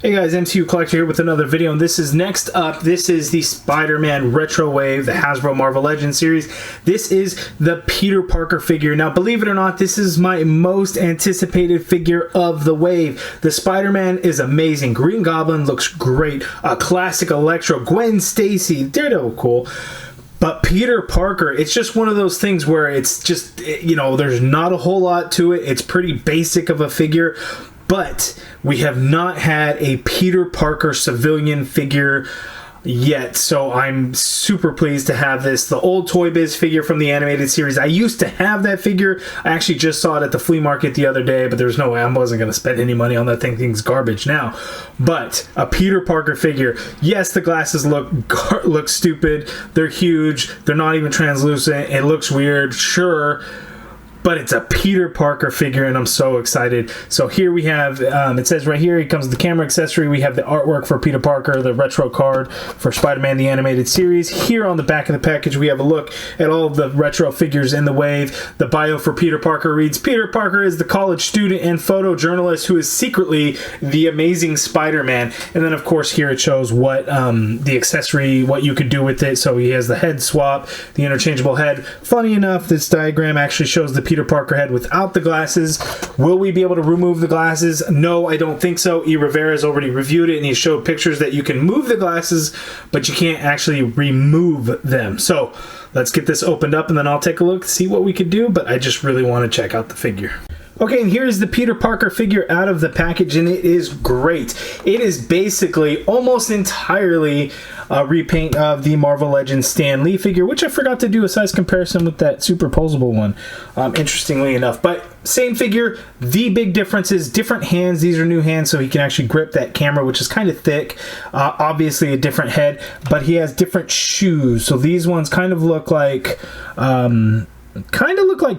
Hey guys, MCU Collector here with another video, and this is next up. This is the Spider-Man Retro Wave, the Hasbro Marvel Legends series. This is the Peter Parker figure. Now, believe it or not, this is my most anticipated figure of the wave. The Spider-Man is amazing. Green Goblin looks great. A classic Electro, Gwen Stacy, Daredevil, cool. But Peter Parker, it's just one of those things where it's just, you know, there's not a whole lot to it. It's pretty basic of a figure. But we have not had a Peter Parker civilian figure yet, so I'm super pleased to have this. The old Toy Biz figure from the animated series. I used to have that figure. I actually just saw it at the flea market the other day, but there's no way I wasn't going to spend any money on that thing. Thing's garbage now. But a Peter Parker figure. Yes, the glasses look stupid. They're huge. They're not even translucent. It looks weird. Sure. But it's a Peter Parker figure, and I'm so excited. So here we have, it says right here, it comes with the camera accessory. We have the artwork for Peter Parker, the retro card for Spider-Man, the animated series. Here on the back of the package, we have a look at all of the retro figures in the wave. The bio for Peter Parker reads, Peter Parker is the college student and photojournalist who is secretly the amazing Spider-Man. And then, of course, here it shows what the accessory, what you could do with it. So he has the head swap, the interchangeable head. Funny enough, this diagram actually shows the Peter Parker head without the glasses. Will we be able to remove the glasses? No, I don't think so. E. Rivera's already reviewed it, and he showed pictures that you can move the glasses, but you can't actually remove them. So let's get this opened up, and then I'll take a look, see what we could do, but I just really want to check out the figure. Okay, and here's the Peter Parker figure out of the package, and it is great. It is basically almost entirely a repaint of the Marvel Legends Stan Lee figure, which I forgot to do a size comparison with that superposable one, interestingly enough. But same figure. The big difference is different hands. These are new hands, so he can actually grip that camera, which is kind of thick. Obviously a different head, but he has different shoes. So these ones kind of look like...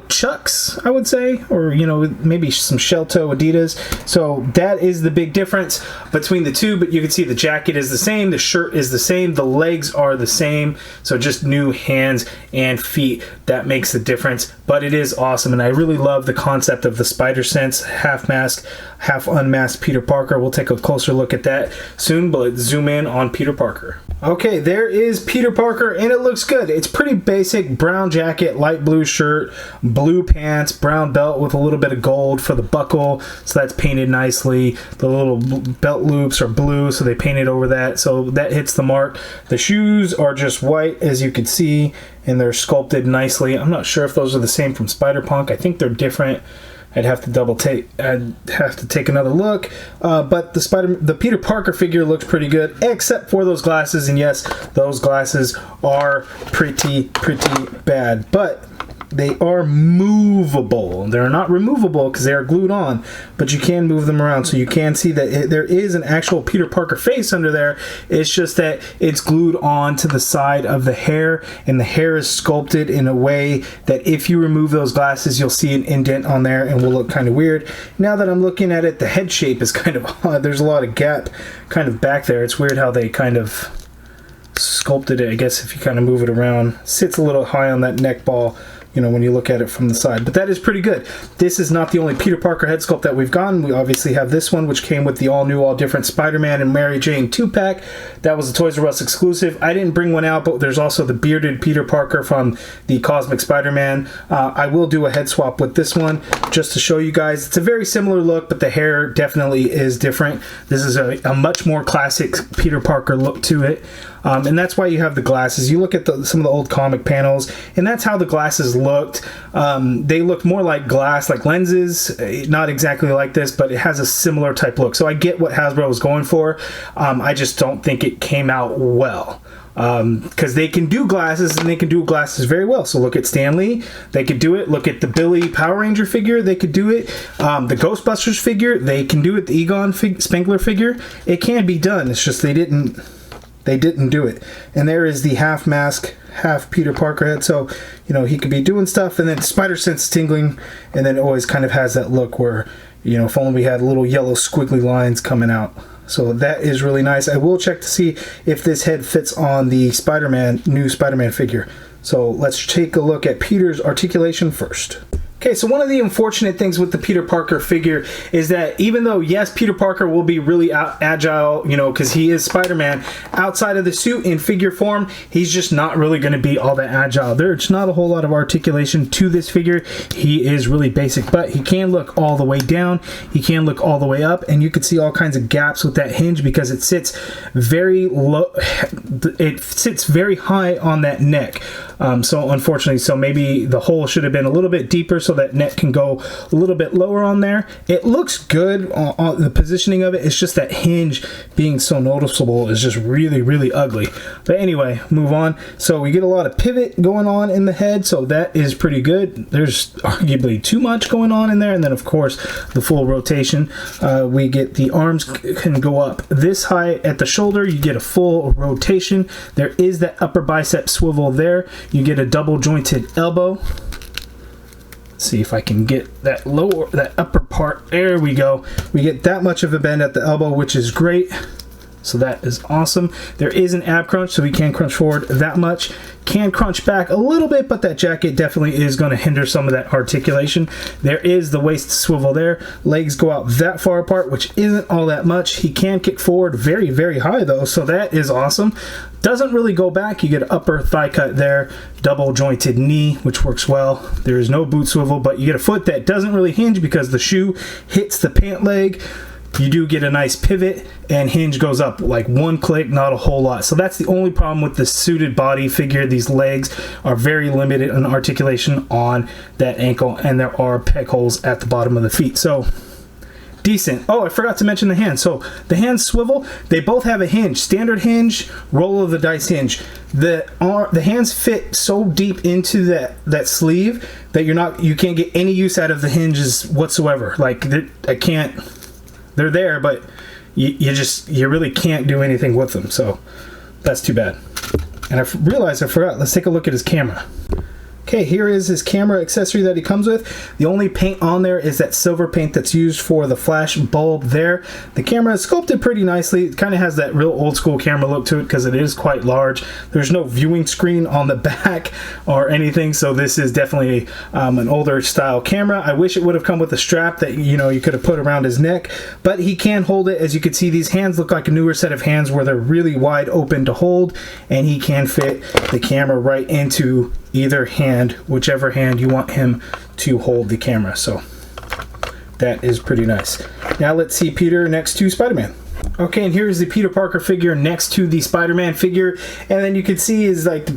Chucks, I would say, or, you know, maybe some shell toe Adidas. So that is the big difference between the two, but you can see the jacket is the same, the shirt is the same, the legs are the same, so just new hands and feet. That makes the difference, but it is awesome, and I really love the concept of the Spider Sense half mask, half unmasked Peter Parker. We'll take a closer look at that soon, but let's zoom in on Peter Parker. Okay, there is Peter Parker, and it looks good. It's pretty basic. Brown jacket, light blue shirt, blue pants, brown belt with a little bit of gold for the buckle, so that's painted nicely. The little belt loops are blue, so they painted over that, so that hits the mark. The shoes are just white, as you can see, and they're sculpted nicely. I'm not sure if those are the same from Spider-Punk. I think they're different. I'd have to take another look, but the Peter Parker figure looks pretty good, except for those glasses. And yes, those glasses are pretty bad, but they are movable. They're not removable because they are glued on, but you can move them around, so you can see that there is an actual Peter Parker face under there. It's just that it's glued on to the side of the hair, and the hair is sculpted in a way that if you remove those glasses, you'll see an indent on there and will look kind of weird. Now that I'm looking at it, the head shape is kind of odd. There's a lot of gap kind of back there. It's weird how they kind of sculpted it. I guess if you kind of move it around, sits a little high on that neck ball, you know, when you look at it from the side. But that is pretty good. This is not the only Peter Parker head sculpt that we've gotten. We obviously have this one, which came with the all-new, all-different Spider-Man and Mary Jane 2-pack. That was a Toys R Us exclusive. I didn't bring one out, but there's also the bearded Peter Parker from the Cosmic Spider-Man. I will do a head swap with this one, just to show you guys. It's a very similar look, but the hair definitely is different. This is a much more classic Peter Parker look to it. And that's why you have the glasses. You look at some of the old comic panels, and that's how the glasses looked. They looked more like glass, like lenses, not exactly like this, but it has a similar type look. So I get what Hasbro was going for. I just don't think it came out well. Because they can do glasses, and they can do glasses very well. So look at Stan Lee, they could do it. Look at the Billy Power Ranger figure, they could do it. The Ghostbusters figure, they can do it. The Egon Spengler figure, it can be done. It's just they didn't do it. And there is the half mask, half Peter Parker head. So, you know, he could be doing stuff, and then Spider Sense tingling, and then it always kind of has that look where, you know, if only we had little yellow squiggly lines coming out. So that is really nice. I will check to see if this head fits on the new Spider-Man figure. So let's take a look at Peter's articulation first. Okay, so one of the unfortunate things with the Peter Parker figure is that even though, yes, Peter Parker will be really agile, you know, because he is Spider-Man, outside of the suit in figure form, he's just not really going to be all that agile. There's not a whole lot of articulation to this figure. He is really basic, but he can look all the way down. He can look all the way up, and you can see all kinds of gaps with that hinge because it sits very low. It sits very high on that neck. So unfortunately, so maybe the hole should have been a little bit deeper so that neck can go a little bit lower on there. It looks good on the positioning of it. It's just that hinge being so noticeable is just really, really ugly. But anyway, move on. So we get a lot of pivot going on in the head, so that is pretty good. There's arguably too much going on in there. And then of course the full rotation. We get the arms can go up this high at the shoulder. You get a full rotation. There is that upper bicep swivel there. You get a double jointed elbow. Let's see if I can get that upper part. There we go. We get that much of a bend at the elbow, which is great. So that is awesome. There is an ab crunch, so we can crunch forward that much. Can crunch back a little bit, but that jacket definitely is going to hinder some of that articulation. There is the waist swivel there. Legs go out that far apart, which isn't all that much. He can kick forward very, very high though, so that is awesome. Doesn't really go back. You get an upper thigh cut there, double jointed knee, which works well. There is no boot swivel, but you get a foot that doesn't really hinge because the shoe hits the pant leg. You do get a nice pivot, and hinge goes up like one click, not a whole lot. So that's the only problem with the suited body figure. These legs are very limited in articulation on that ankle, and there are peg holes at the bottom of the feet. So decent. Oh, I forgot to mention the hands. So the hands swivel, they both have a hinge, standard hinge, roll of the dice hinge. The hands fit so deep into that sleeve that you can't get any use out of the hinges whatsoever. Like they're there, but you really can't do anything with them. So that's too bad. And I realized I forgot. Let's take a look at his camera. Okay, here is his camera accessory that he comes with. The only paint on there is that silver paint that's used for the flash bulb there. The camera is sculpted pretty nicely. It kind of has that real old school camera look to it because it is quite large. There's no viewing screen on the back or anything, so this is definitely an older style camera. I wish it would have come with a strap that you could have put around his neck, but he can hold it. As you can see, these hands look like a newer set of hands where they're really wide open to hold, and he can fit the camera right into either hand, whichever hand you want him to hold the camera. So that is pretty nice. Now let's see Peter next to Spider-Man. Okay, and here's the Peter Parker figure next to the Spider-Man figure, and then you can see is like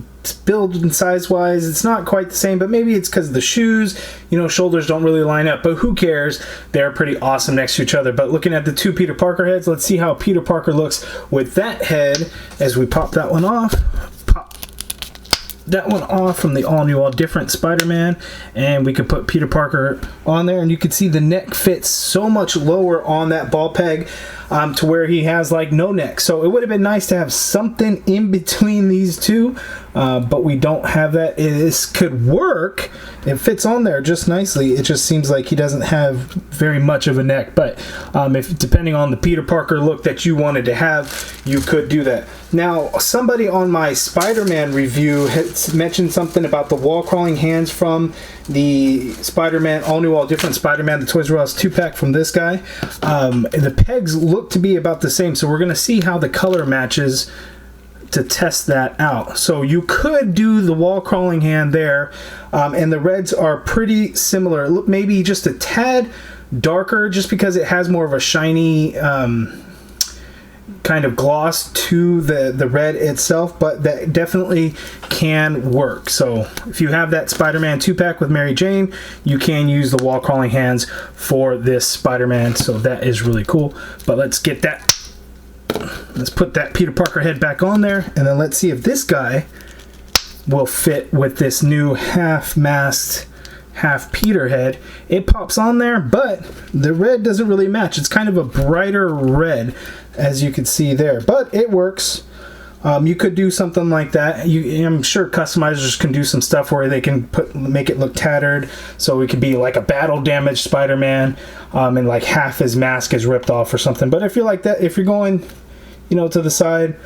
build and size wise it's not quite the same, but maybe it's because the shoes, shoulders don't really line up, but who cares? They're pretty awesome next to each other. But looking at the two Peter Parker heads, let's see how Peter Parker looks with that head as we pop that one off. That one off from the all-new, all-different Spider-Man, and we could put Peter Parker on there, and you can see the neck fits so much lower on that ball peg to where he has like no neck. So it would have been nice to have something in between these two, but we don't have that. This could work. It fits on there just nicely. It just seems like he doesn't have very much of a neck, but if depending on the Peter Parker look that you wanted to have, you could do that. Now, somebody on my Spider-Man review had mentioned something about the wall crawling hands from the Spider-Man, all new, all different Spider-Man, the Toys R Us 2-pack from this guy. The pegs look to be about the same, so we're going to see how the color matches to test that out. So you could do the wall crawling hand there, and the reds are pretty similar. Look, maybe just a tad darker just because it has more of a shiny kind of gloss to the red itself, but that definitely can work. So if you have that Spider-Man 2-pack with Mary Jane, you can use the wall crawling hands for this Spider-Man, so that is really cool. But let's put that Peter Parker head back on there, and then let's see if this guy will fit with this new half-masked half Peter head. It pops on there, but the red doesn't really match. It's kind of a brighter red, as you can see there, but it works. You could do something like that. I'm sure customizers can do some stuff where they can make it look tattered, so it could be like a battle damaged Spider-Man, and like half his mask is ripped off or something. But if you're like that, if you're going to the side,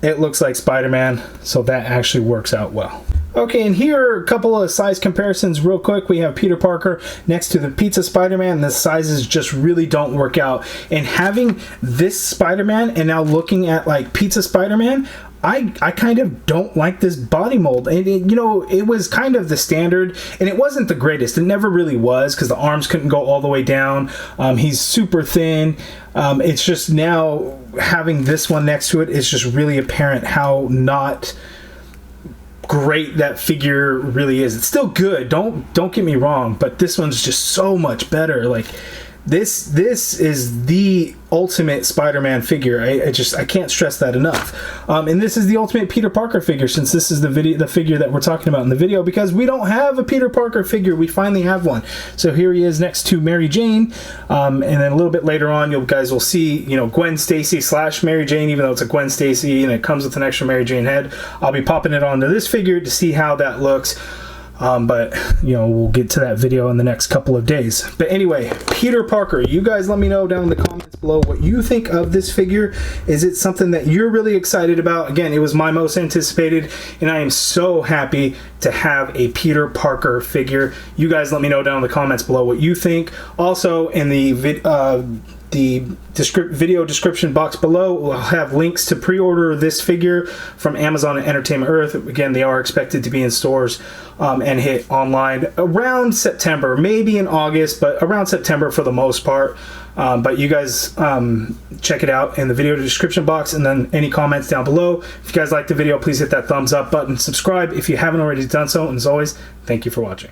it looks like Spider-Man, so that actually works out well. Okay, and here are a couple of size comparisons real quick. We have Peter Parker next to the Pizza Spider-Man, and the sizes just really don't work out. And having this Spider-Man and now looking at like Pizza Spider-Man, I kind of don't like this body mold. And you know, it was kind of the standard, and it wasn't the greatest. It never really was, because the arms couldn't go all the way down. He's super thin. It's just now having this one next to it, it's just really apparent how not great that figure really is. It's still good, don't get me wrong, but this one's just so much better. Like this is the ultimate Spider-Man figure. I can't stress that enough. And this is the ultimate Peter Parker figure, since this is the figure that we're talking about in the video, because we don't have a Peter Parker figure. We finally have one. So here he is next to Mary Jane, and then a little bit later on, you guys will see, you know, Gwen Stacy / Mary Jane, even though it's a Gwen Stacy and it comes with an extra Mary Jane head. I'll be popping it onto this figure to see how that looks. But, you know, we'll get to that video in the next couple of days. But anyway, Peter Parker, you guys let me know down in the comments below what you think of this figure. Is it something that you're really excited about? Again, it was my most anticipated, and I am so happy to have a Peter Parker figure. You guys let me know down in the comments below what you think. Also, in the video description box below, we'll have links to pre-order this figure from Amazon and Entertainment Earth. Again, they are expected to be in stores and hit online around September, maybe in August, but around September for the most part. But you guys check it out in the video description box, and then any comments down below. If you guys liked the video, please hit that thumbs up button, subscribe if you haven't already done so, and as always, thank you for watching.